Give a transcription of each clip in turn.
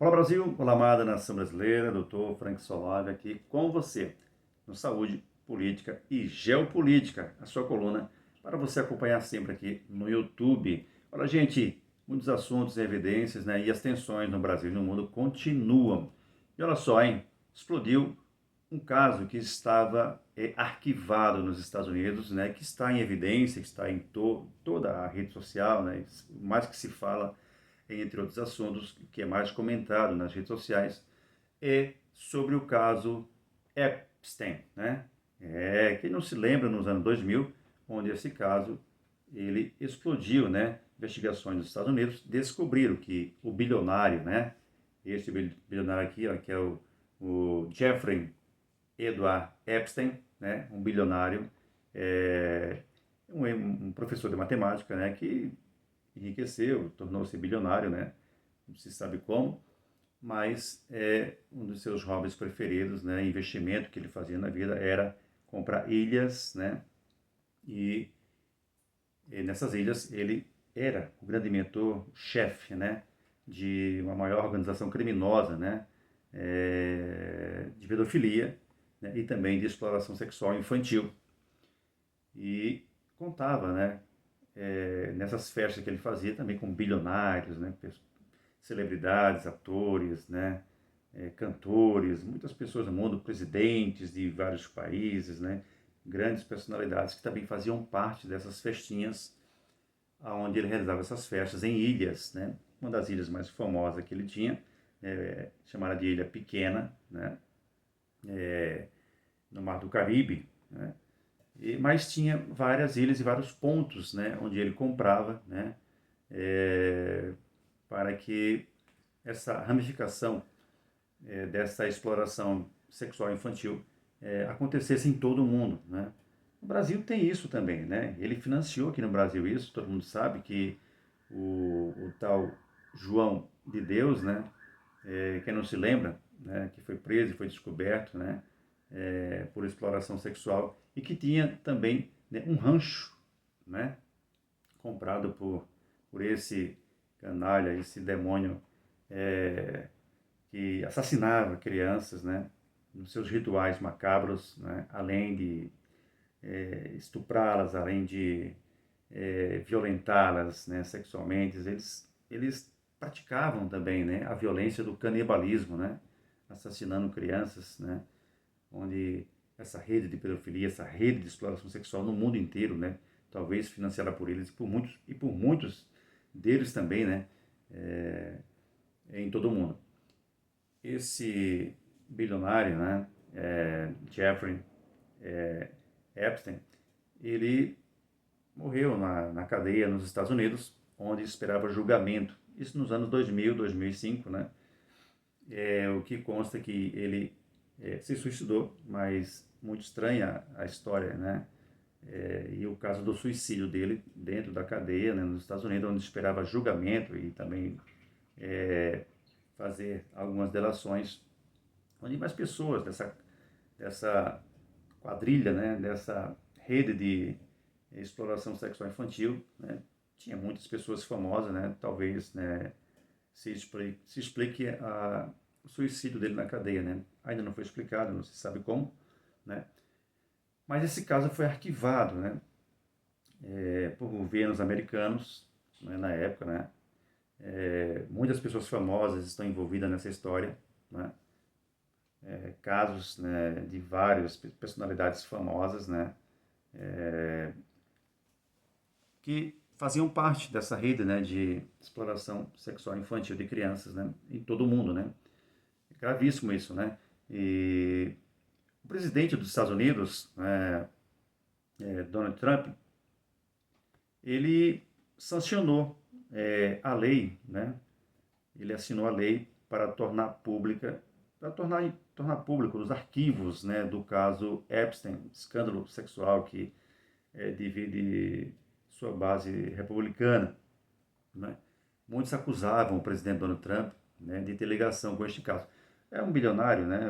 Olá Brasil, olá amada nação brasileira, doutor Frank Solave aqui com você no Saúde, Política e Geopolítica, a sua coluna para você acompanhar sempre aqui no YouTube. Olha gente, muitos assuntos e evidências, né, e as tensões no Brasil e no mundo continuam. E olha só, hein, explodiu um caso que estava arquivado nos Estados Unidos, né, que está em evidência, que está em toda a rede social, né, mais que se fala entre outros assuntos, que é mais comentado nas redes sociais, é sobre o caso Epstein, né? Quem não se lembra nos anos 2000, onde esse caso ele explodiu, né? Investigações dos Estados Unidos descobriram que o bilionário, né? Este bilionário aqui, ó, que é o Jeffrey Edward Epstein, né? Um bilionário, é, um professor de matemática, né? Que enriqueceu, tornou-se bilionário, né? Não se sabe como, mas um dos seus hobbies preferidos, né? Investimento que ele fazia na vida era comprar ilhas, né? E, e nessas ilhas ele era o grande mentor-chefe, né? De uma maior organização criminosa, né? De pedofilia, né? E também de exploração sexual infantil. E contava, né? Nessas festas que ele fazia também com bilionários, né? Celebridades, atores, né? Cantores, muitas pessoas no mundo, presidentes de vários países, né? Grandes personalidades que também faziam parte dessas festinhas onde ele realizava essas festas em ilhas, né? Uma das ilhas mais famosas que ele tinha, chamada de Ilha Pequena, né? No Mar do Caribe, né? Mas tinha várias ilhas e vários pontos, né? Onde ele comprava, né? É, para que essa ramificação dessa exploração sexual infantil acontecesse em todo o mundo, né? O Brasil tem isso também, né? Ele financiou aqui no Brasil isso, todo mundo sabe que o tal João de Deus, né? Quem não se lembra, né? Que foi preso e foi descoberto, né? Por exploração sexual e que tinha também, né, um rancho, né? Comprado por esse canalha, esse demônio que assassinava crianças, né, nos seus rituais macabros, né, além de estuprá-las, além de violentá-las, né, sexualmente, eles praticavam também, né, a violência do canibalismo, né, assassinando crianças, né, onde essa rede de pedofilia, essa rede de exploração sexual no mundo inteiro, né, talvez financiada por eles e por muitos deles também, né, em todo o mundo. Esse bilionário, né, Jeffrey Epstein, ele morreu na cadeia nos Estados Unidos, onde esperava julgamento. Isso nos anos 2000, 2005, né? O que consta que ele se suicidou, mas muito estranha a história, né? E o caso do suicídio dele dentro da cadeia, né, nos Estados Unidos, onde esperava julgamento e também fazer algumas delações, onde mais pessoas dessa quadrilha, né, dessa rede de exploração sexual infantil, né, tinha muitas pessoas famosas, né, talvez, né, se explique o suicídio dele na cadeia, né, ainda não foi explicado, não se sabe como, né, mas esse caso foi arquivado, né, por governos americanos, né, na época, né, muitas pessoas famosas estão envolvidas nessa história, né, casos, né, de várias personalidades famosas, né, que faziam parte dessa rede, né, de exploração sexual infantil de crianças, né, em todo o mundo, né. É gravíssimo isso, né. E o presidente dos Estados Unidos, Donald Trump, ele sancionou a lei, né. Ele assinou a lei para tornar pública, para tornar público os arquivos, né, do caso Epstein, escândalo sexual que divide sua base republicana, né? Muitos acusavam o presidente Donald Trump, né, de ter ligação com este caso. É um bilionário, né?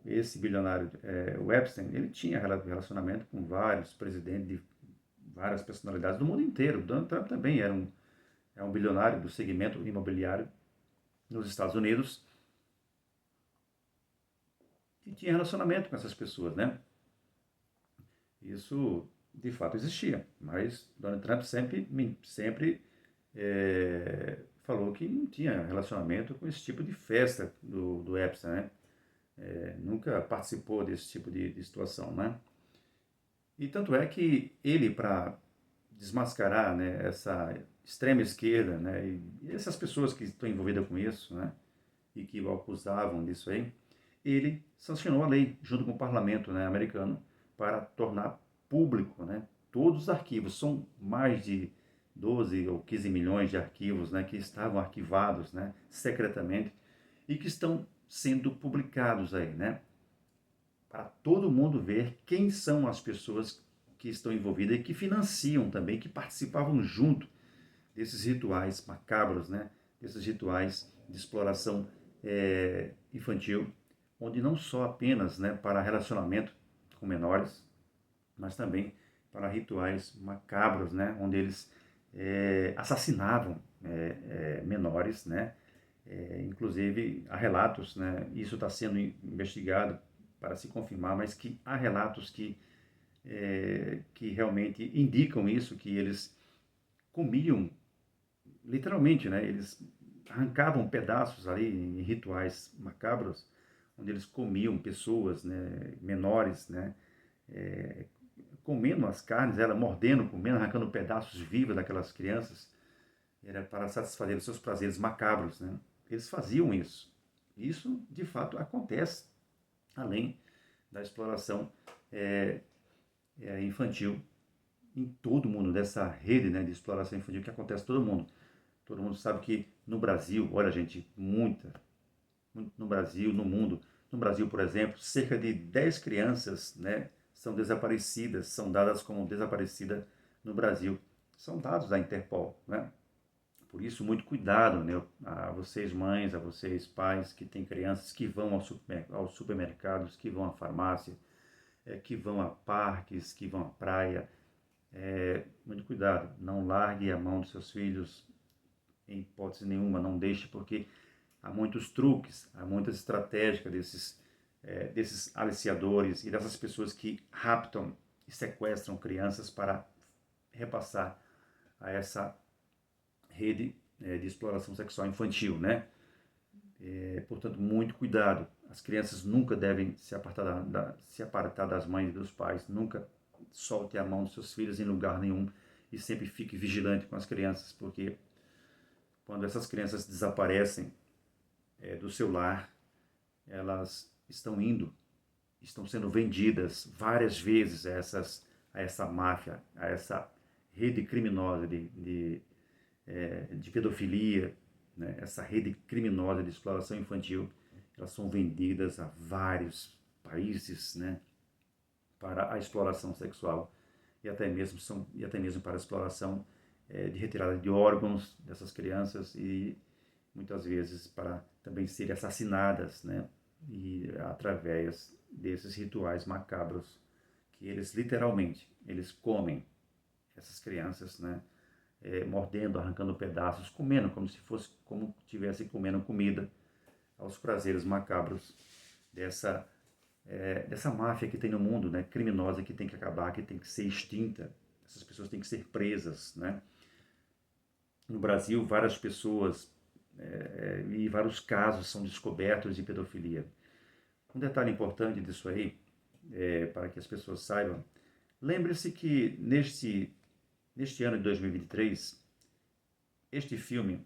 Esse bilionário, o Epstein, ele tinha relacionamento com vários presidentes de várias personalidades do mundo inteiro. Donald Trump também é um bilionário do segmento imobiliário nos Estados Unidos e tinha relacionamento com essas pessoas, né? Isso de fato existia, mas Donald Trump sempre falou que não tinha relacionamento com esse tipo de festa do Epstein, né? Nunca participou desse tipo de situação, né? E tanto é que ele, para desmascarar, né, essa extrema esquerda, né, e essas pessoas que estão envolvidas com isso, né, e que o acusavam disso aí, ele sancionou a lei junto com o parlamento, né, americano para tornar público, né, todos os arquivos. São mais de 12 ou 15 milhões de arquivos, né, que estavam arquivados, né, secretamente e que estão sendo publicados aí, né, para todo mundo ver quem são as pessoas que estão envolvidas e que financiam também, que participavam junto desses rituais macabros, né? Desses rituais de exploração infantil, onde não só apenas, né, para relacionamento com menores, mas também para rituais macabros, né, onde eles assassinavam menores, né? Inclusive há relatos, né? Isso está sendo investigado para se confirmar, mas que há relatos que realmente indicam isso, que eles comiam, literalmente, né? Eles arrancavam pedaços ali em rituais macabros, onde eles comiam pessoas, né? Menores, né? É, comendo as carnes, ela mordendo, comendo, arrancando pedaços vivos daquelas crianças, era para satisfazer os seus prazeres macabros, né? Eles faziam isso. Isso, de fato, acontece, além da exploração é, infantil em todo mundo, dessa rede, né, de exploração infantil que acontece em todo mundo. Todo mundo sabe que no Brasil, olha gente, no Brasil, no mundo, no Brasil, por exemplo, cerca de 10 crianças, né, são desaparecidas, são dadas como desaparecida no Brasil. São dados da Interpol, né? Por isso, muito cuidado, né, a vocês mães, a vocês pais que têm crianças que vão aos supermercados, que vão à farmácia, que vão a parques, que vão à praia. Muito cuidado, não largue a mão dos seus filhos em hipótese nenhuma, não deixe, porque há muitos truques, há muitas estratégias desses aliciadores e dessas pessoas que raptam e sequestram crianças para repassar a essa rede de exploração sexual infantil, né? Portanto, muito cuidado. As crianças nunca devem se apartar das mães e dos pais, nunca solte a mão dos seus filhos em lugar nenhum e sempre fique vigilante com as crianças, porque quando essas crianças desaparecem do seu lar, elas estão sendo vendidas várias vezes a essa máfia, a essa rede criminosa de pedofilia, né? Essa rede criminosa de exploração infantil. Elas são vendidas a vários países, né, para a exploração sexual e até mesmo para a exploração de retirada de órgãos dessas crianças e muitas vezes para também serem assassinadas, né, e através desses rituais macabros que eles literalmente eles comem essas crianças, né, mordendo, arrancando pedaços, comendo como se fosse como tivesse comendo comida, aos prazeres macabros dessa dessa máfia que tem no mundo, né, criminosa, que tem que acabar, que tem que ser extinta. Essas pessoas têm que ser presas, né? No Brasil, várias pessoas e vários casos são descobertos de pedofilia. Um detalhe importante disso aí, para que as pessoas saibam, lembre-se que neste ano de 2023, este filme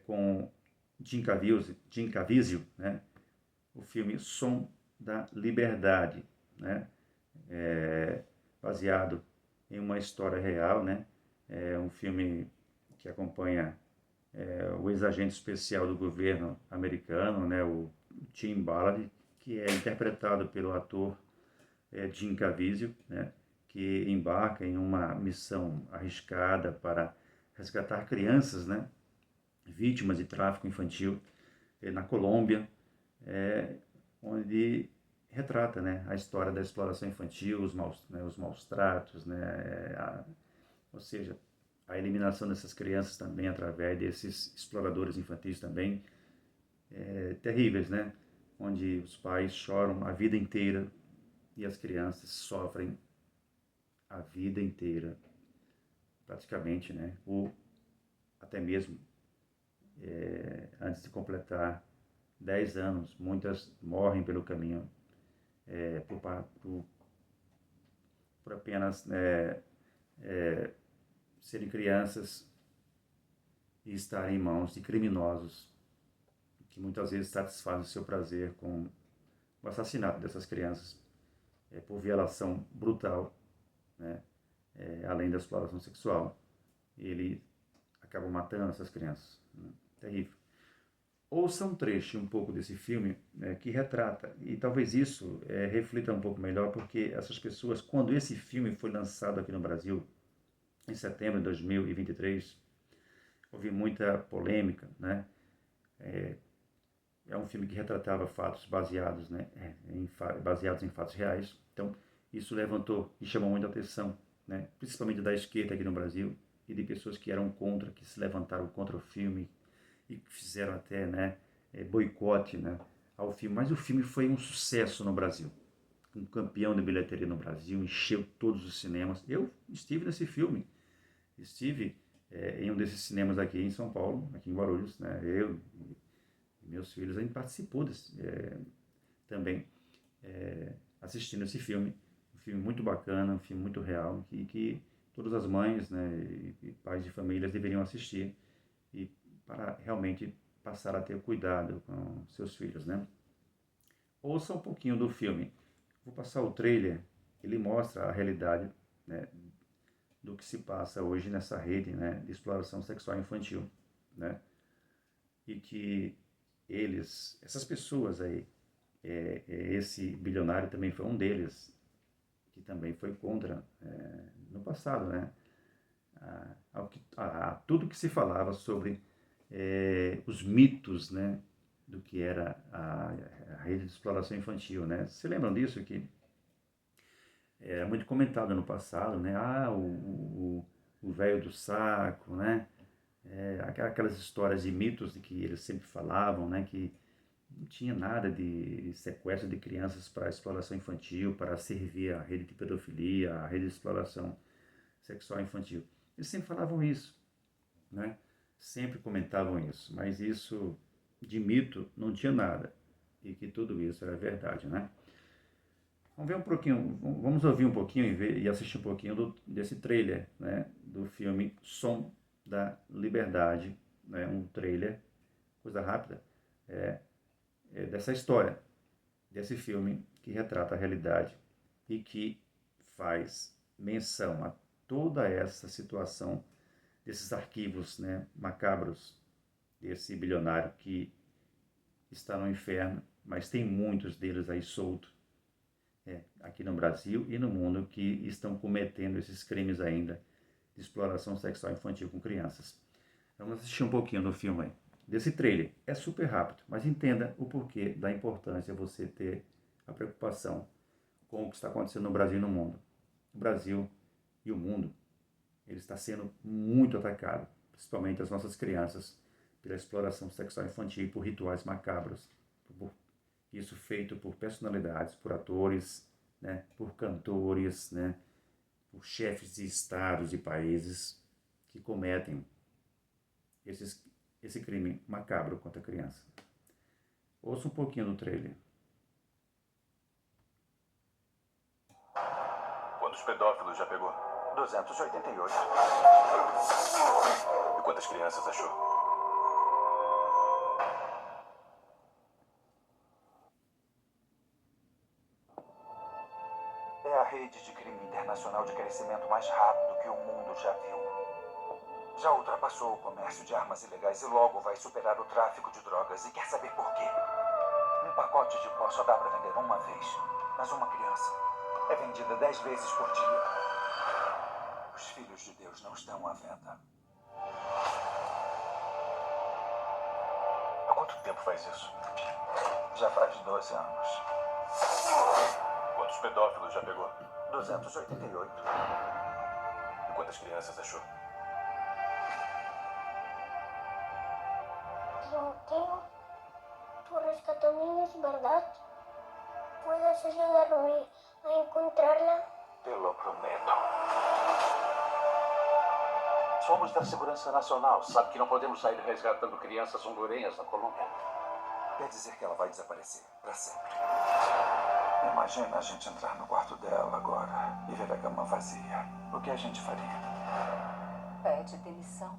com Jim Caviezel, né, o filme Som da Liberdade, né, baseado em uma história real, né, é um filme que acompanha o ex-agente especial do governo americano, né, o Tim Ballard, que é interpretado pelo ator Jim Caviezel, né, que embarca em uma missão arriscada para resgatar crianças, né, vítimas de tráfico infantil na Colômbia, onde retrata, né, a história da exploração infantil, os maus tratos, né, ou seja, a eliminação dessas crianças também através desses exploradores infantis também terríveis, né? Onde os pais choram a vida inteira e as crianças sofrem a vida inteira, praticamente, né? Ou até mesmo antes de completar 10 anos, muitas morrem pelo caminho por apenas serem crianças e estarem em mãos de criminosos que muitas vezes satisfazem o seu prazer com o assassinato dessas crianças por violação brutal, né? Além da exploração sexual. Ele acaba matando essas crianças, né? Terrível. Ouça um trecho um pouco desse filme, né, que retrata, e talvez isso reflita um pouco melhor, porque essas pessoas, quando esse filme foi lançado aqui no Brasil, em setembro de 2023, houve muita polêmica, né? É um filme que retratava fatos baseados, né, baseados em fatos reais. Então, isso levantou e chamou muita atenção, né, principalmente da esquerda aqui no Brasil e de pessoas que eram contra, que se levantaram contra o filme e fizeram até, né, boicote, né, ao filme. Mas o filme foi um sucesso no Brasil, um campeão de bilheteria no Brasil, encheu todos os cinemas. Eu estive nesse filme, estive em um desses cinemas aqui em São Paulo, aqui em Guarulhos, né, eu e meus filhos, a gente participou também assistindo esse filme. Um filme muito bacana, um filme muito real, que todas as mães, né, e pais de famílias deveriam assistir e para realmente passar a ter cuidado com seus filhos, né? Ouça um pouquinho do filme. Vou passar o trailer. Ele mostra a realidade, né, do que se passa hoje nessa rede, né, de exploração sexual infantil, né? E que essas pessoas aí, esse bilionário também foi um deles, que também foi contra no passado, né? Tudo que se falava sobre os mitos, né, do que era a rede de exploração infantil, né? Vocês lembram disso, que era muito comentado no passado, né? O velho do saco, né? Aquelas histórias e mitos de que eles sempre falavam, né? Que não tinha nada de sequestro de crianças para exploração infantil, para servir a rede de pedofilia, a rede de exploração sexual infantil. Eles sempre falavam isso, né? Sempre comentavam isso, mas isso de mito não tinha nada, e que tudo isso era verdade, né? Vamos ver um pouquinho, vamos ouvir um pouquinho e assistir um pouquinho desse trailer, né, do filme Som da Liberdade, né, um trailer, coisa rápida, dessa história, desse filme que retrata a realidade e que faz menção a toda essa situação desses arquivos, né, macabros, desse bilionário que está no inferno, mas tem muitos deles aí soltos, aqui no Brasil e no mundo, que estão cometendo esses crimes ainda de exploração sexual infantil com crianças. Vamos assistir um pouquinho do filme aí, desse trailer. É super rápido, mas entenda o porquê da importância você ter a preocupação com o que está acontecendo no Brasil e no mundo. O Brasil e o mundo, ele está sendo muito atacado, principalmente as nossas crianças, pela exploração sexual infantil e por rituais macabros. Isso feito por personalidades, por atores, né, por cantores, né, por chefes de estados e países que cometem esse crime macabro contra a criança. Ouça um pouquinho do trailer. Quantos pedófilos já pegou? 288. E quantas crianças achou? É a rede de crime internacional de crescimento mais rápido que o mundo já viu. Já ultrapassou o comércio de armas ilegais e logo vai superar o tráfico de drogas. E quer saber por quê? Um pacote de pó só dá para vender uma vez. Mas uma criança é vendida 10 vezes por dia. Os filhos de Deus não estão à venda. Há quanto tempo faz isso? Já faz 12 anos. Quantos pedófilos já pegou? 288. E quantas crianças achou? rescató niños, ¿verdad? ¿Puedes ayudarme a encontrarla? Te lo prometo. Somos da Segurança Nacional. Sabe que não podemos sair resgatando crianças hondurenhas na Colômbia. Quer dizer que ela vai desaparecer para sempre. Imagina a gente entrar no quarto dela agora e ver a cama vazia. O que a gente faria? Pede demissão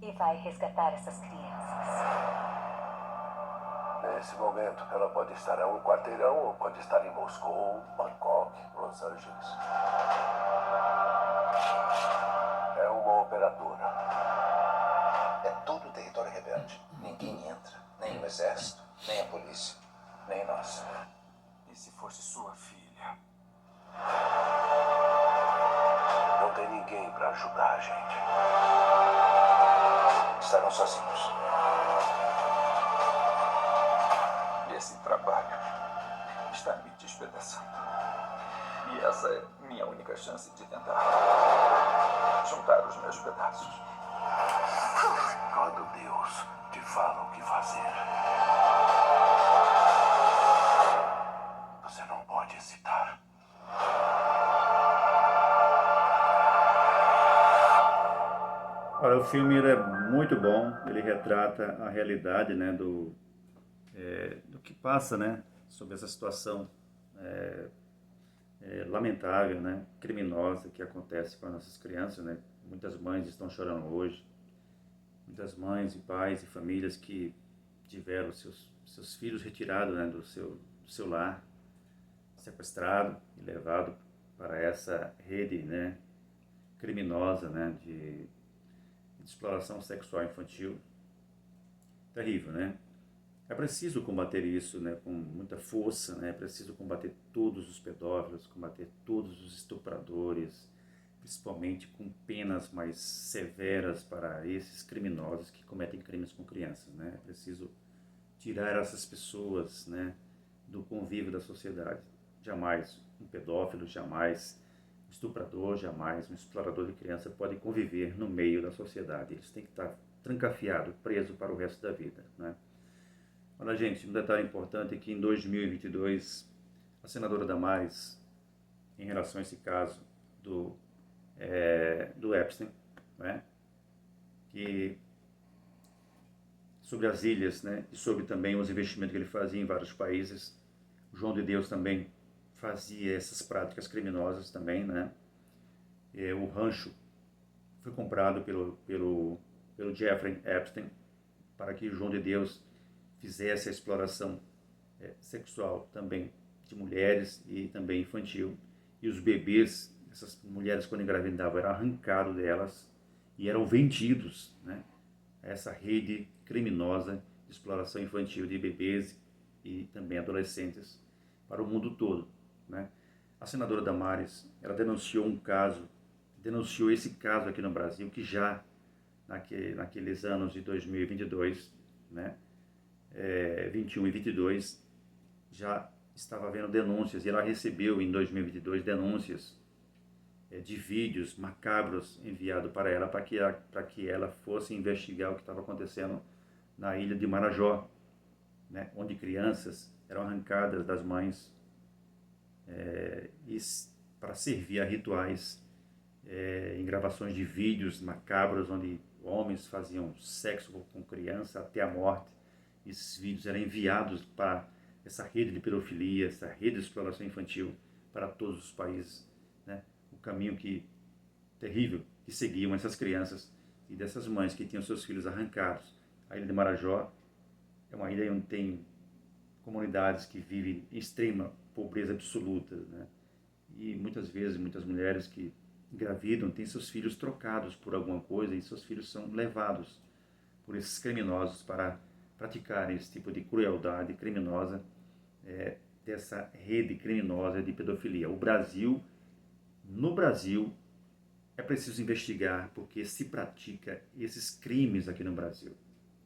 e vai resgatar essas crianças. Nesse momento, ela pode estar a um quarteirão ou pode estar em Moscou, Bangkok, Los Angeles. É uma operadora. É todo o território rebelde. Ninguém entra. Nem o exército, nem a polícia, nem nós. E se fosse sua filha? Não tem ninguém para ajudar a gente. Estarão sozinhos. E esse trabalho está me despedaçando. E essa é minha única chance de tentar juntar os meus pedaços. Quando Deus te fala o que fazer, você não pode hesitar. Olha, o filme ele é muito bom, ele retrata a realidade, né, do que passa, né, sobre essa situação lamentável, né, criminosa que acontece com as nossas crianças, né. Muitas mães estão chorando hoje, muitas mães e pais e famílias que tiveram seus filhos retirados, né, do seu lar, sequestrado e levado para essa rede, né, criminosa, né, de exploração sexual infantil. Terrível, né? É preciso combater isso, né, com muita força, né? É preciso combater todos os pedófilos, combater todos os estupradores, principalmente com penas mais severas para esses criminosos que cometem crimes com crianças, né? É preciso tirar essas pessoas, né, do convívio da sociedade. Jamais um pedófilo, jamais um estuprador, jamais um explorador de criança pode conviver no meio da sociedade. Eles têm que estar trancafiados, presos para o resto da vida, né? Olha, gente, um detalhe importante é que em 2022, a senadora Damares, em relação a esse caso do Epstein, né, que sobre as ilhas, né, e sobre também os investimentos que ele fazia em vários países, o João de Deus também fazia essas práticas criminosas também, né? O rancho foi comprado pelo Jeffrey Epstein para que o João de Deus fizesse a exploração sexual também de mulheres e também infantil. E os bebês, essas mulheres quando engravidavam, eram arrancados delas e eram vendidos, né, a essa rede criminosa de exploração infantil de bebês e também adolescentes para o mundo todo, né? A senadora Damares, ela denunciou esse caso aqui no Brasil, que já naqueles anos de 2022, né, 21 e 22, já estava havendo denúncias, e ela recebeu em 2022 denúncias de vídeos macabros enviados para ela, para que ela fosse investigar o que estava acontecendo na ilha de Marajó, né, onde crianças eram arrancadas das mães para servir a rituais, em gravações de vídeos macabros, onde homens faziam sexo com criança até a morte. Esses vídeos eram enviados para essa rede de pedofilia, essa rede de exploração infantil para todos os países, né? O caminho terrível que seguiam essas crianças e dessas mães que tinham seus filhos arrancados. A ilha de Marajó é uma ilha onde tem comunidades que vivem em extrema pobreza absoluta, né? E muitas vezes, muitas mulheres que engravidam têm seus filhos trocados por alguma coisa e seus filhos são levados por esses criminosos para praticarem esse tipo de crueldade criminosa, dessa rede criminosa de pedofilia. No Brasil, é preciso investigar, porque se pratica esses crimes aqui no Brasil.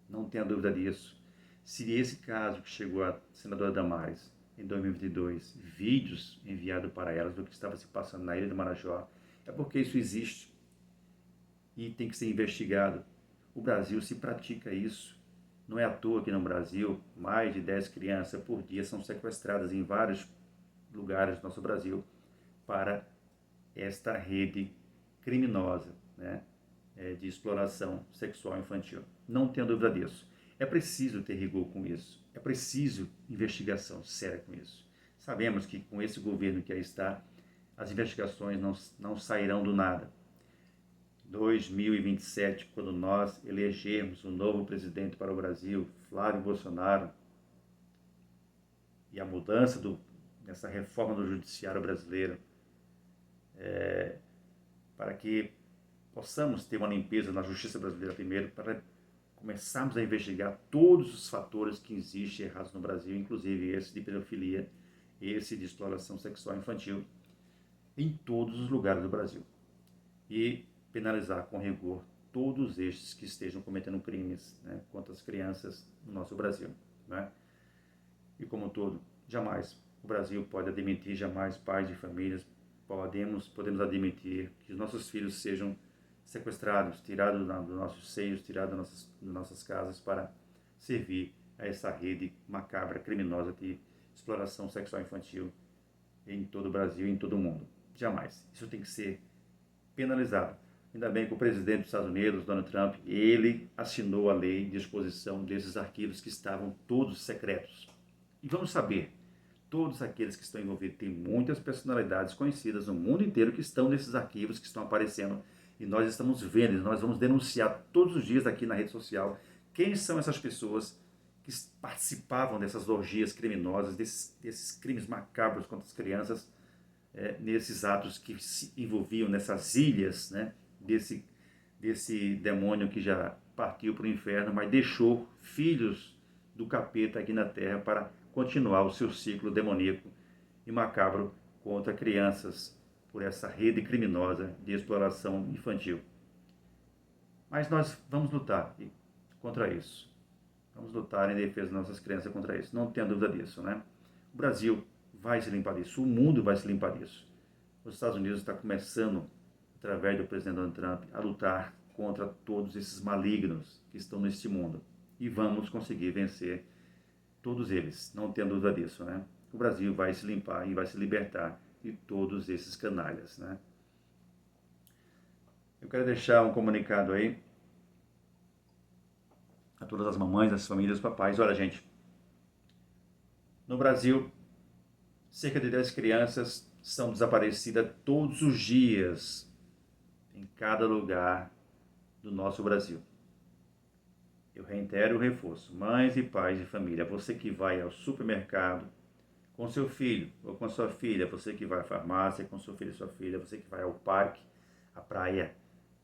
Não tenha dúvida disso. Se esse caso que chegou à senadora Damares em 2022, vídeos enviados para elas do que estava se passando na ilha de Marajó, é porque isso existe e tem que ser investigado. O Brasil se pratica isso Não é à toa que no Brasil, mais de 10 crianças por dia são sequestradas em vários lugares do nosso Brasil para esta rede criminosa, né, de exploração sexual infantil. Não tenha dúvida disso. É preciso ter rigor com isso. É preciso investigação séria com isso. Sabemos que com esse governo que aí está, as investigações não sairão do nada. 2027, quando nós elegermos um novo presidente para o Brasil, Flávio Bolsonaro, e a mudança dessa reforma do judiciário brasileiro, para que possamos ter uma limpeza na justiça brasileira primeiro, para começarmos a investigar todos os fatores que existem errados no Brasil, inclusive esse de pedofilia, esse de exploração sexual infantil, em todos os lugares do Brasil. E penalizar com rigor todos estes que estejam cometendo crimes, né, contra as crianças no nosso Brasil. Né? E como todo, jamais o Brasil pode admitir, jamais pais de famílias podemos admitir que os nossos filhos sejam sequestrados, tirados dos nossos seios, tirados das nossas casas para servir a essa rede macabra, criminosa de exploração sexual infantil em todo o Brasil e em todo o mundo. Jamais. Isso tem que ser penalizado. Ainda bem que o presidente dos Estados Unidos, Donald Trump, ele assinou a lei de exposição desses arquivos que estavam todos secretos. E vamos saber, todos aqueles que estão envolvidos, tem muitas personalidades conhecidas no mundo inteiro que estão nesses arquivos, que estão aparecendo, e nós estamos vendo, nós vamos denunciar todos os dias aqui na rede social quem são essas pessoas que participavam dessas orgias criminosas, desses crimes macabros contra as crianças, nesses atos que se envolviam nessas ilhas, né, desse demônio que já partiu para o inferno, mas deixou filhos do capeta aqui na terra para continuar o seu ciclo demoníaco e macabro contra crianças por essa rede criminosa de exploração infantil. Mas nós vamos lutar contra isso. Vamos lutar em defesa das nossas crianças contra isso. Não tenha dúvida disso, né? O Brasil vai se limpar disso. O mundo vai se limpar disso. Os Estados Unidos está começando, através do presidente Donald Trump, a lutar contra todos esses malignos que estão neste mundo. E vamos conseguir vencer todos eles. Não tenha dúvida disso, né? O Brasil vai se limpar e vai se libertar de todos esses canalhas, né? Eu quero deixar um comunicado aí a todas as mamães, as famílias, os papais. Olha, gente, no Brasil, cerca de 10 crianças são desaparecidas todos os dias em cada lugar do nosso Brasil. Eu reitero o reforço. Mães e pais de família, você que vai ao supermercado com seu filho ou com sua filha, você que vai à farmácia com seu filho e sua filha, você que vai ao parque, à praia,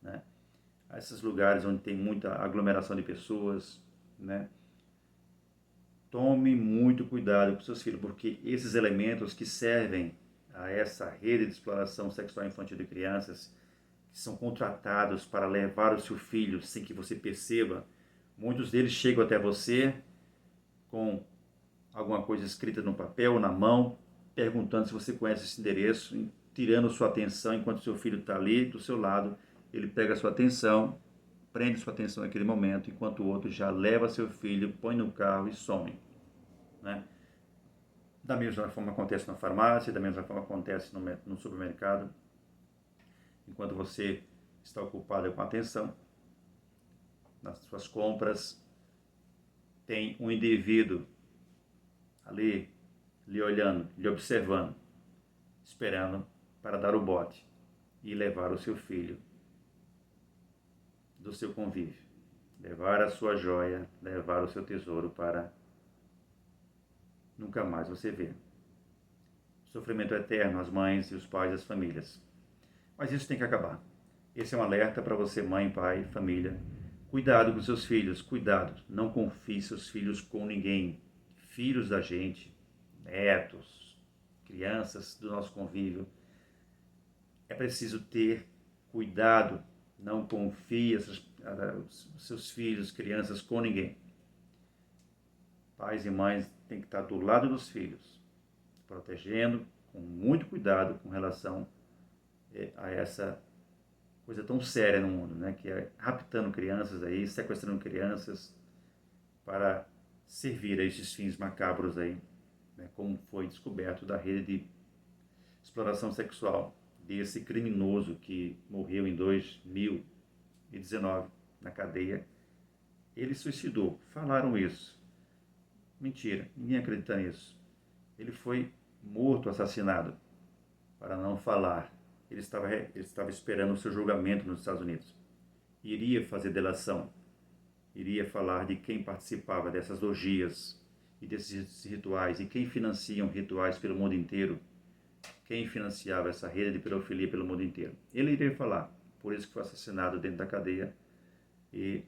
né? A esses lugares onde tem muita aglomeração de pessoas, né? Tome muito cuidado com seus filhos, porque esses elementos que servem a essa rede de exploração sexual infantil de crianças, que são contratados para levar o seu filho sem que você perceba, muitos deles chegam até você com alguma coisa escrita no papel, na mão, perguntando se você conhece esse endereço, tirando sua atenção enquanto seu filho está ali do seu lado. Ele pega a sua atenção, prende sua atenção naquele momento, enquanto o outro já leva seu filho, põe no carro e some. Né? Da mesma forma acontece na farmácia, da mesma forma acontece no supermercado. Enquanto você está ocupado com a atenção nas suas compras, tem um indivíduo ali lhe olhando, lhe observando, esperando para dar o bote e levar o seu filho do seu convívio, levar a sua joia, levar o seu tesouro para nunca mais você ver. Sofrimento eterno, as mães e os pais, as famílias. Mas isso tem que acabar. Esse é um alerta para você, mãe, pai, família. Cuidado com seus filhos, cuidado. Não confie seus filhos com ninguém. Filhos da gente, netos, crianças do nosso convívio. É preciso ter cuidado. Não confie seus filhos, crianças com ninguém. Pais e mães têm que estar do lado dos filhos, protegendo com muito cuidado com relação a essa coisa tão séria no mundo, né? Que é raptando crianças aí, sequestrando crianças para servir a esses fins macabros aí, né, como foi descoberto da rede de exploração sexual desse criminoso que morreu em 2019 na cadeia. Ele suicidou. Falaram isso. Mentira, ninguém acredita nisso. Ele foi morto, assassinado, para não falar. Ele estava esperando o seu julgamento nos Estados Unidos. Iria fazer delação. Iria falar de quem participava dessas orgias e desses rituais, e quem financiam rituais pelo mundo inteiro, quem financiava essa rede de pedofilia pelo mundo inteiro. Ele iria falar, por isso que foi assassinado dentro da cadeia, e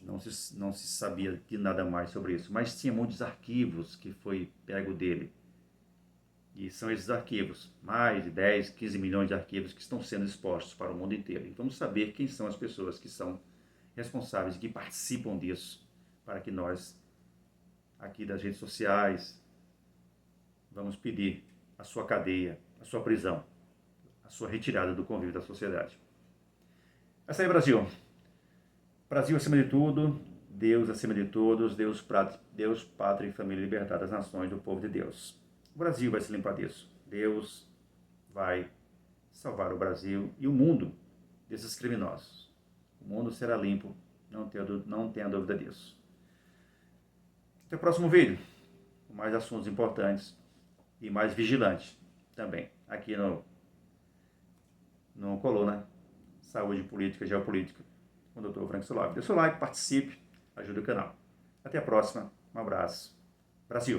não se sabia de nada mais sobre isso. Mas tinha muitos arquivos que foi pego dele, e são esses arquivos, mais de 10, 15 milhões de arquivos que estão sendo expostos para o mundo inteiro. E vamos saber quem são as pessoas que são responsáveis e que participam disso, para que nós, aqui das redes sociais, vamos pedir a sua cadeia, a sua prisão, a sua retirada do convívio da sociedade. Essa aí, Brasil. Brasil acima de tudo, Deus acima de todos, Deus, pátria e família, liberdade das nações, do povo de Deus. O Brasil vai se limpar disso. Deus vai salvar o Brasil e o mundo desses criminosos. O mundo será limpo, não tenha dúvida disso. Até o próximo vídeo, com mais assuntos importantes e mais vigilante também, aqui no Coluna Saúde, Política e Geopolítica, com o Dr. Frank Solávio. Dê seu like, participe, ajude o canal. Até a próxima, um abraço. Brasil!